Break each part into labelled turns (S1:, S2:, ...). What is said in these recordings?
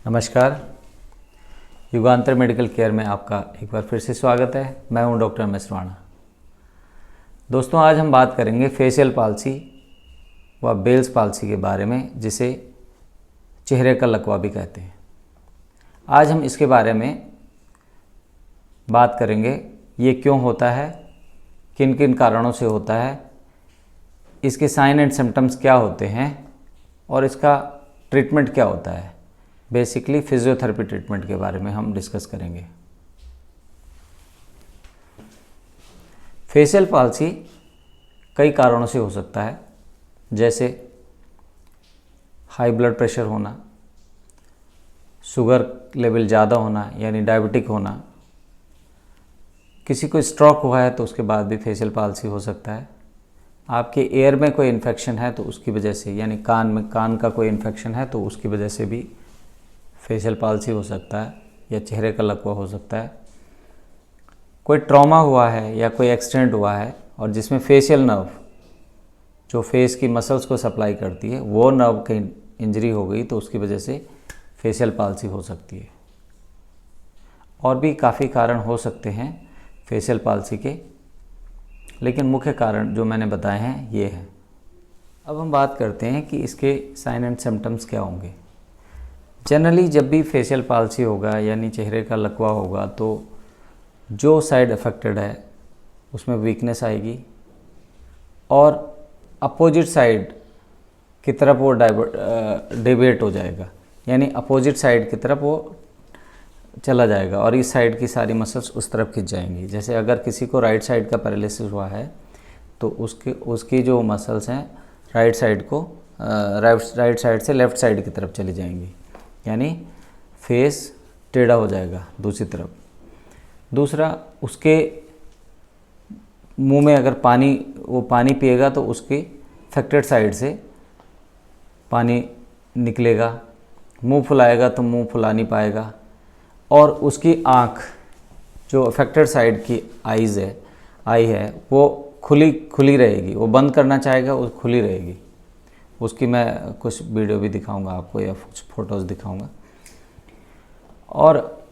S1: नमस्कार, युगांतर medical care में आपका एक बार फिर से स्वागत है। मैं हूं डॉक्टर एम.एस. राणा। दोस्तों, आज हम बात करेंगे फेशियल पाल्सी व बेल्स पाल्सी के बारे में, जिसे चेहरे का लकवा भी कहते हैं। आज हम इसके बारे में बात करेंगे, ये क्यों होता है, किन किन कारणों से होता है, इसके साइन एंड सिम्टम्स क्या होते हैं और इसका ट्रीटमेंट क्या होता है। बेसिकली फिजियोथेरेपी ट्रीटमेंट के बारे में हम डिस्कस करेंगे। फेशियल पाल्सी कई कारणों से हो सकता है, जैसे हाई ब्लड प्रेशर होना, शुगर लेवल ज़्यादा होना यानी डायबिटिक होना, किसी को स्ट्रोक हुआ है तो उसके बाद भी फेशियल पाल्सी हो सकता है। आपके एयर में कोई इन्फेक्शन है तो उसकी वजह से, यानी कान का कोई इन्फेक्शन है तो उसकी वजह से भी फेशियल पाल्सी हो सकता है या चेहरे का लकवा हो सकता है। कोई ट्रॉमा हुआ है या कोई एक्सीडेंट हुआ है और जिसमें फेशियल नर्व, जो फेस की मसल्स को सप्लाई करती है, वो नर्व की इंजरी हो गई तो उसकी वजह से फेशियल पाल्सी हो सकती है। और भी काफ़ी कारण हो सकते हैं फेशियल पाल्सी के, लेकिन मुख्य कारण जो मैंने बताए हैं ये हैं। अब हम बात करते हैं कि इसके साइन एंड सिम्टम्स क्या होंगे। जनरली जब भी फेशियल पाल्सी होगा यानी चेहरे का लकवा होगा तो जो साइड अफेक्टेड है उसमें वीकनेस आएगी और अपोजिट साइड की तरफ वो डेविएट हो जाएगा, यानी अपोजिट साइड की तरफ वो चला जाएगा और इस साइड की सारी मसल्स उस तरफ खिंच जाएंगी। जैसे अगर किसी को राइट साइड का पैरालिसिस हुआ है तो उसकी जो मसल्स हैं राइट साइड से लेफ़्ट साइड की तरफ चली जाएंगी, यानी फेस टेढ़ा हो जाएगा दूसरी तरफ। दूसरा, उसके मुंह में अगर वो पानी पिएगा तो उसकी अफेक्टेड साइड से पानी निकलेगा। मुंह फुलाएगा तो मुंह फुला नहीं पाएगा और उसकी आँख, जो अफेक्टेड साइड की आई है वो खुली रहेगी। वो बंद करना चाहेगा, वो खुली रहेगी। उसकी मैं कुछ वीडियो भी दिखाऊंगा आपको या कुछ फ़ोटोज़ दिखाऊंगा। और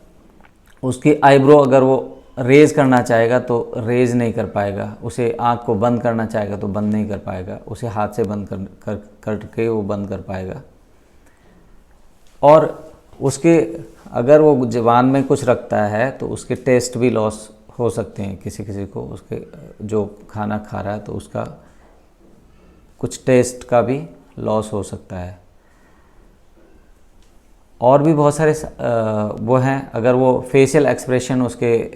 S1: उसकी आईब्रो अगर वो रेज़ करना चाहेगा तो रेज़ नहीं कर पाएगा। उसे आँख को बंद करना चाहेगा तो बंद नहीं कर पाएगा। उसे हाथ से बंद करके वो बंद कर पाएगा। और उसके अगर वो ज़ुबान में कुछ रखता है तो उसके टेस्ट भी लॉस हो सकते हैं। किसी को उसके जो खाना खा रहा है तो उसका कुछ टेस्ट का भी लॉस हो सकता है। और भी बहुत सारे वो हैं। अगर वो फेशियल एक्सप्रेशन उसके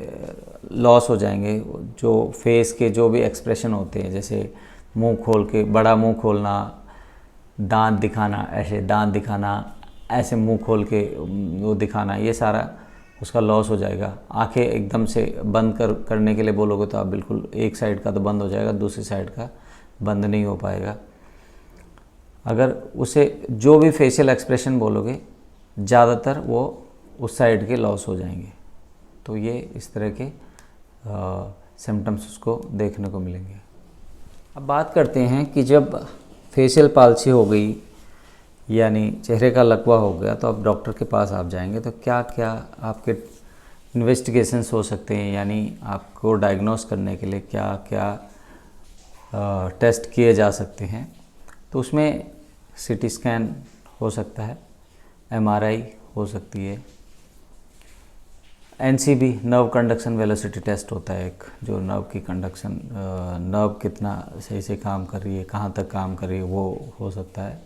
S1: लॉस हो जाएंगे, जो फेस के जो भी एक्सप्रेशन होते हैं, जैसे मुंह खोल के बड़ा मुंह खोलना, दांत दिखाना, ऐसे मुंह खोल के वो दिखाना, ये सारा उसका लॉस हो जाएगा। आंखें एकदम से बंद करने के लिए बोलोगे तो आप बिल्कुल एक साइड का तो बंद हो जाएगा, दूसरी साइड का बंद नहीं हो पाएगा। अगर उसे जो भी फेशियल एक्सप्रेशन बोलोगे, ज़्यादातर वो उस साइड के लॉस हो जाएंगे। तो ये इस तरह के सिम्टम्स उसको देखने को मिलेंगे। अब बात करते हैं कि जब फेशियल पाल्सी हो गई यानी चेहरे का लकवा हो गया तो अब डॉक्टर के पास आप जाएंगे तो क्या क्या आपके इन्वेस्टिगेशंस हो सकते हैं, यानी आपको डायग्नोस करने के लिए क्या क्या टेस्ट किए जा सकते हैं। तो उसमें सीटी स्कैन हो सकता है, एमआरआई हो सकती है, NCV nerve conduction velocity test होता है एक, जो नर्व की कंडक्शन, नर्व कितना सही से काम कर रही है, कहाँ तक काम कर रही है, वो हो सकता है।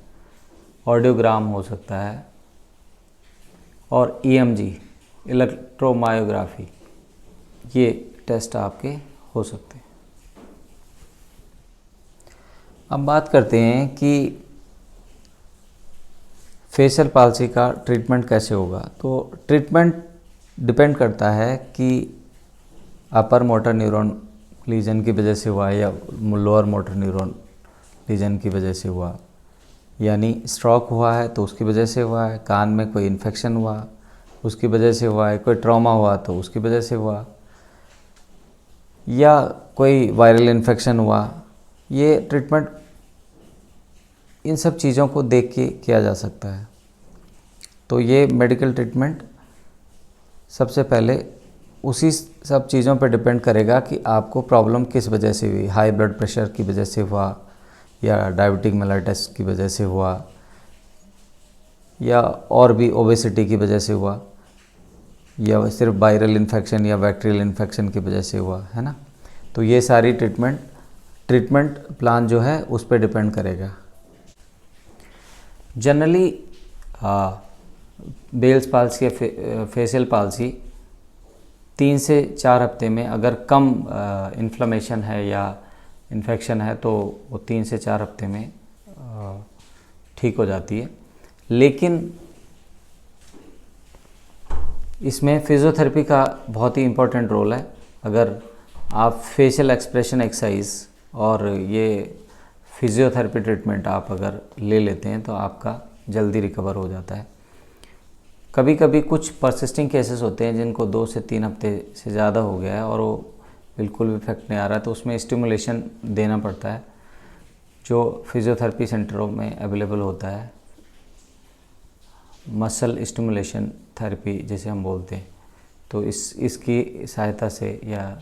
S1: ऑडियोग्राम हो सकता है और ईएमजी इलेक्ट्रोमायोग्राफी, ये टेस्ट आपके हो सकते हैं। अब बात करते हैं कि फेशियल पाल्सी का ट्रीटमेंट कैसे होगा। तो ट्रीटमेंट डिपेंड करता है कि अपर मोटर न्यूरॉन लीजन की वजह से हुआ या लोअर मोटर न्यूरॉन लीजन की वजह से हुआ, यानी स्ट्रोक हुआ है तो उसकी वजह से हुआ है, कान में कोई इन्फेक्शन हुआ उसकी वजह से हुआ है, कोई ट्रॉमा हुआ तो उसकी वजह से हुआ, या कोई वायरल इन्फेक्शन हुआ। ये ट्रीटमेंट इन सब चीज़ों को देख के किया जा सकता है। तो ये मेडिकल ट्रीटमेंट सबसे पहले उसी सब चीज़ों पर डिपेंड करेगा कि आपको प्रॉब्लम किस वजह से हुई, हाई ब्लड प्रेशर की वजह से हुआ या डायबिटिक मेलाइटिस की वजह से हुआ या और भी ओबेसिटी की वजह से हुआ या सिर्फ वायरल इन्फेक्शन या बैक्टीरियल इन्फेक्शन की वजह से हुआ, है ना। तो ये सारी ट्रीटमेंट प्लान जो है उस पर डिपेंड करेगा। जनरली बेल्स पाल्सी या फेशियल पाल्सी 3 से 4 हफ्ते में, अगर कम इन्फ्लेमेशन है या इन्फेक्शन है तो वो 3 से 4 हफ्ते में ठीक हो जाती है। लेकिन इसमें फिज़ियोथेरेपी का बहुत ही इम्पोर्टेंट रोल है। अगर आप फेशियल एक्सप्रेशन एक्सरसाइज और ये फिज़ियोथेरेपी ट्रीटमेंट आप अगर ले लेते हैं तो आपका जल्दी रिकवर हो जाता है। कभी कभी कुछ परसिस्टिंग केसेस होते हैं जिनको 2 से 3 हफ्ते से ज़्यादा हो गया है और वो बिल्कुल भी इफेक्ट नहीं आ रहा है, तो उसमें स्टिमुलेशन देना पड़ता है जो फिज़ियोथेरेपी सेंटरों में अवेलेबल होता है। मसल स्टिमुलेशन थेरेपी जिसे हम बोलते हैं, तो इसकी सहायता से या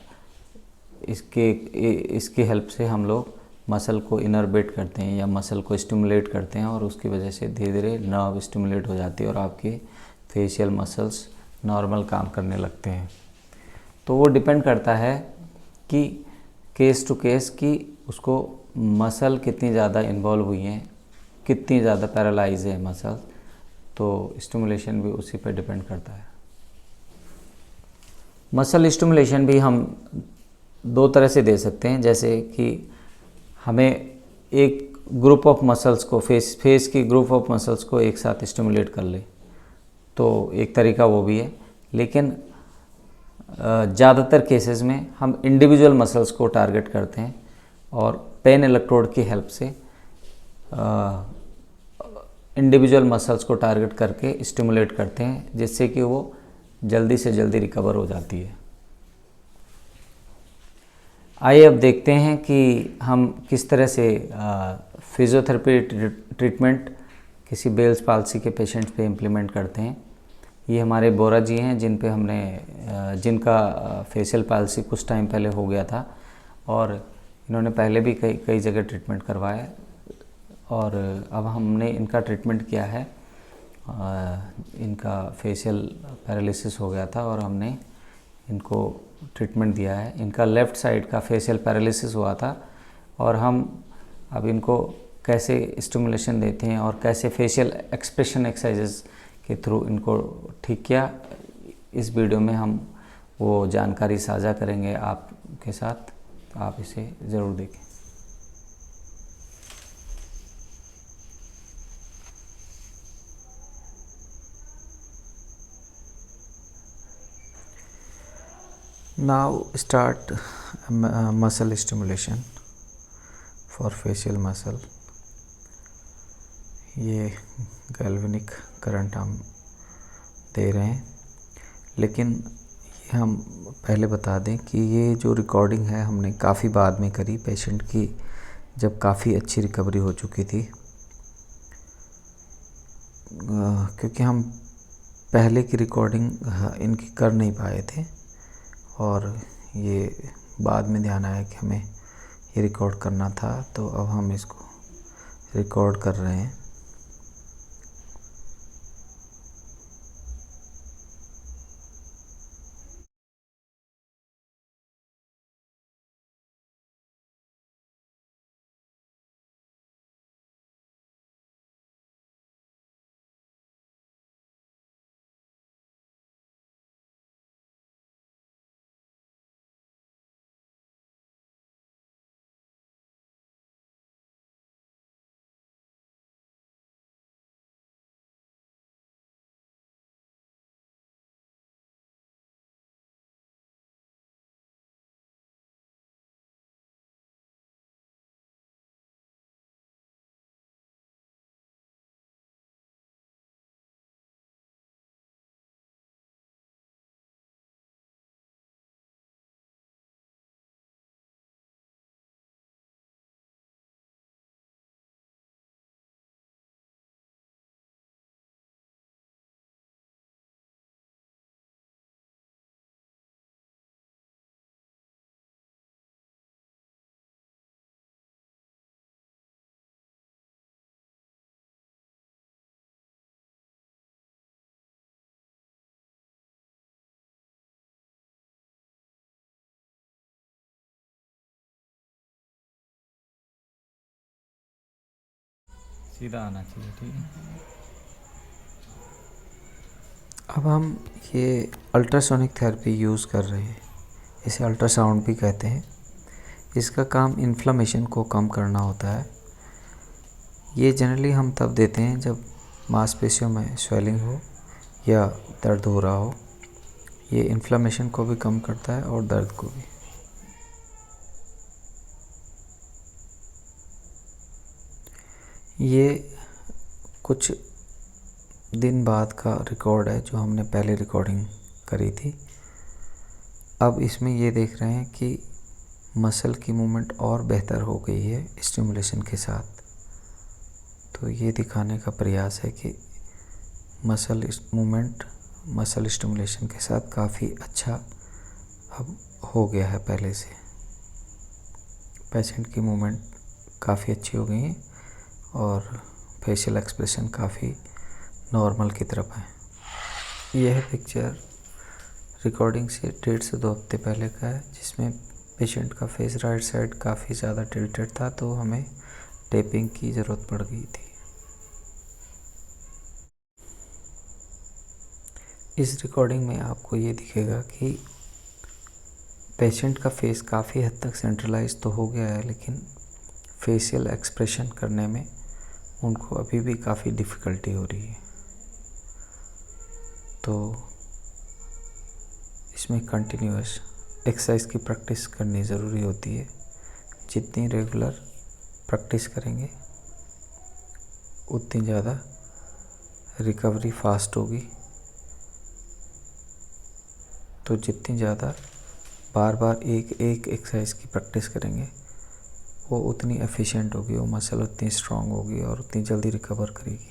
S1: इसकी हेल्प से हम लोग मसल को इनर्वेट करते हैं या मसल को स्टिमुलेट करते हैं और उसकी वजह से धीरे धीरे नर्व स्टिमुलेट हो जाती है और आपके फेशियल मसल्स नॉर्मल काम करने लगते हैं। तो वो डिपेंड करता है कि केस टू केस कि उसको मसल कितनी ज़्यादा इन्वॉल्व हुई हैं, कितनी ज़्यादा पैरालाइज है मसल, तो स्टिमुलेशन भी उसी पर डिपेंड करता है। मसल स्टिमुलेशन भी हम 2 तरह से दे सकते हैं, जैसे कि हमें एक ग्रुप ऑफ मसल्स को फेस की ग्रुप ऑफ मसल्स को एक साथ स्टिमुलेट कर ले, तो एक तरीका वो भी है। लेकिन ज़्यादातर केसेस में हम इंडिविजुअल मसल्स को टारगेट करते हैं और पेन इलेक्ट्रोड की हेल्प से इंडिविजुअल मसल्स को टारगेट करके स्टिमुलेट करते हैं, जिससे कि वो जल्दी से जल्दी रिकवर हो जाती है। आइए अब देखते हैं कि हम किस तरह से फिज़ियोथेरेपी ट्रीटमेंट किसी बेल्स पाल्सी के पेशेंट्स पे इम्प्लीमेंट करते हैं। ये हमारे बोरा जी हैं जिनका फेशियल पाल्सी कुछ टाइम पहले हो गया था और इन्होंने पहले भी कई जगह ट्रीटमेंट करवाया और अब हमने इनका ट्रीटमेंट किया है। इनका फेशियल पैरालिसिस हो गया था और हमने इनको ट्रीटमेंट दिया है। इनका लेफ़्ट साइड का फेशियल पैरालिसिस हुआ था और हम अब इनको कैसे स्टिमुलेशन देते हैं और कैसे फेशियल एक्सप्रेशन एक्सरसाइजेस के थ्रू इनको ठीक किया, इस वीडियो में हम वो जानकारी साझा करेंगे आपके साथ, तो आप इसे ज़रूर देखें। Now start muscle stimulation for facial muscle। ये गैल्वेनिक करंट हम दे रहे हैं, लेकिन ये हम पहले बता दें कि ये जो रिकॉर्डिंग है हमने काफ़ी बाद में करी, पेशेंट की जब काफ़ी अच्छी रिकवरी हो चुकी थी, क्योंकि हम पहले की रिकॉर्डिंग इनकी कर नहीं पाए थे और ये बाद में ध्यान आया कि हमें ये रिकॉर्ड करना था, तो अब हम इसको रिकॉर्ड कर रहे हैं। सीधा आना चाहिए, ठीक है।
S2: अब हम ये अल्ट्रासोनिक थेरेपी यूज़ कर रहे हैं, इसे अल्ट्रासाउंड भी कहते हैं। इसका काम इन्फ्लेमेशन को कम करना होता है। ये जनरली हम तब देते हैं जब मांसपेशियों में स्वेलिंग हो या दर्द हो रहा हो। ये इन्फ्लेमेशन को भी कम करता है और दर्द को भी। ये कुछ दिन बाद का रिकॉर्ड है जो हमने पहले रिकॉर्डिंग करी थी। अब इसमें ये देख रहे हैं कि मसल की मूवमेंट और बेहतर हो गई है स्टिमुलेशन के साथ। तो ये दिखाने का प्रयास है कि मसल मूवमेंट मसल स्टिमुलेशन के साथ काफ़ी अच्छा अब हो गया है पहले से। पेशेंट की मूवमेंट काफ़ी अच्छी हो गई है और फेशियल एक्सप्रेशन काफ़ी नॉर्मल की तरफ है। यह पिक्चर रिकॉर्डिंग से 1.5 से 2 हफ्ते पहले का है, जिसमें पेशेंट का फेस राइट साइड काफ़ी ज़्यादा टिल्टेड था, तो हमें टेपिंग की ज़रूरत पड़ गई थी। इस रिकॉर्डिंग में आपको ये दिखेगा कि पेशेंट का फेस काफ़ी हद तक सेंट्रलाइज तो हो गया है, लेकिन फेशियल एक्सप्रेशन करने में उनको अभी भी काफ़ी डिफ़िकल्टी हो रही है। तो इसमें कंटिन्यूअस एक्सरसाइज की प्रैक्टिस करनी ज़रूरी होती है। जितनी रेगुलर प्रैक्टिस करेंगे उतनी ज़्यादा रिकवरी फास्ट होगी। तो जितनी ज़्यादा बार बार एक एक्सरसाइज की प्रैक्टिस करेंगे वो उतनी एफिशिएंट होगी, वो मसल उतनी स्ट्रांग होगी और उतनी जल्दी रिकवर करेगी।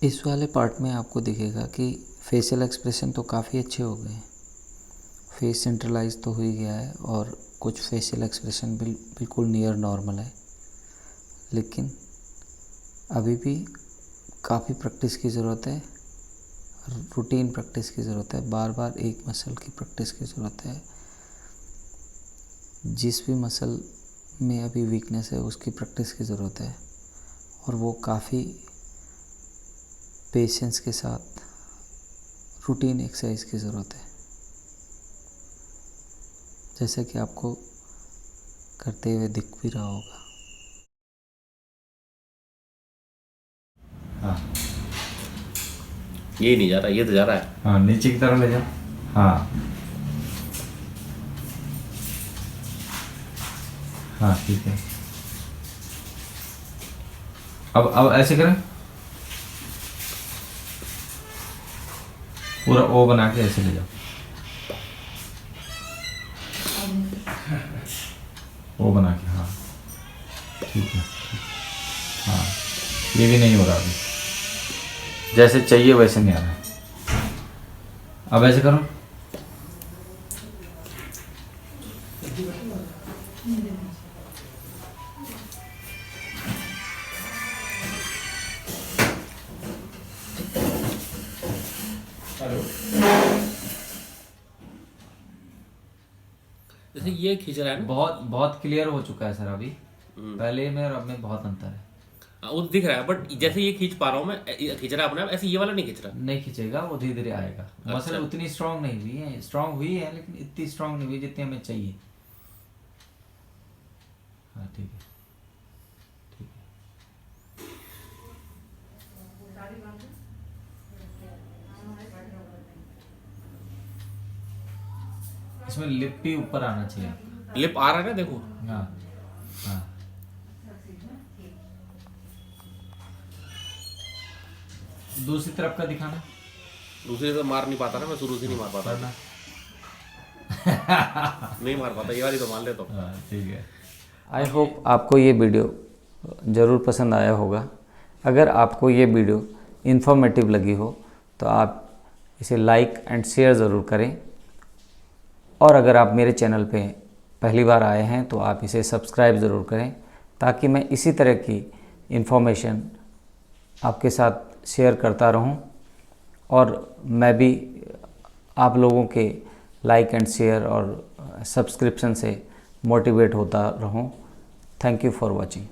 S2: इस वाले पार्ट में आपको दिखेगा कि फेशियल एक्सप्रेशन तो काफ़ी अच्छे हो गए, फेस सेंट्रलाइज तो हो ही गया है और कुछ फेशियल एक्सप्रेशन बिल्कुल नियर नॉर्मल है, लेकिन अभी भी काफ़ी प्रैक्टिस की ज़रूरत है। रूटीन प्रैक्टिस की ज़रूरत है, बार बार एक मसल की प्रैक्टिस की ज़रूरत है। जिस भी मसल में अभी वीकनेस है उसकी प्रैक्टिस की ज़रूरत है और वो काफ़ी पेशेंस के साथ रूटीन एक्सरसाइज की ज़रूरत है, जैसे कि आपको करते हुए दिख भी रहा होगा।
S3: हाँ
S4: ये नहीं जा रहा, ये तो जा रहा है।
S3: हाँ, नीचे की तरफ ले जाओ। हाँ हाँ ठीक है। अब ऐसे करें। पूरा ओ बना के ऐसे ले जाओ, ओ बना के, हाँ ठीक है। हाँ ये भी नहीं हो रहा अभी, जैसे चाहिए वैसे नहीं आ रहा है। अब ऐसे करो,
S4: जैसे ये खींच रहा है ना,
S3: बहुत बहुत क्लियर हो चुका है सर अभी, पहले में और अब में बहुत अंतर है।
S4: वो दिख रहा है, बट जैसे ये खींच पा रहा हूँ मैं, खींच रहा है अपने आप, ऐसे ये वाला नहीं खींच रहा।
S3: नहीं खींचेगा, वो धीरे धीरे आएगा। मसल उतनी स्ट्रांग नहीं हुई है, स्ट्रांग हुई है लेकिन इतनी स्ट्रांग नहीं हुई जितनी हमें चाहिए। हाँ ठीक है, ठीक है। इसमें लिप भी ऊपर आना चाहिए।
S4: लिप आ रहा है ना, देखो।
S3: हाँ हाँ, दूसरी तरफ का दिखाना।
S4: दूसरे से मार नहीं पाता ना मैं, शुरू से नहीं मार पाता
S3: करना।
S4: नहीं मार पाता, ये वाली तो मान लेता हूँ।
S3: हाँ ठीक है।
S1: आई होप आपको ये वीडियो ज़रूर पसंद आया होगा। अगर आपको ये वीडियो इन्फॉर्मेटिव लगी हो तो आप इसे लाइक एंड शेयर ज़रूर करें, और अगर आप मेरे चैनल पे पहली बार आए हैं तो आप इसे सब्सक्राइब ज़रूर करें, ताकि मैं इसी तरह की इन्फॉर्मेशन आपके साथ शेयर करता रहूं और मैं भी आप लोगों के लाइक एंड शेयर और सब्सक्रिप्शन से मोटिवेट होता रहूं। Thank you for watching.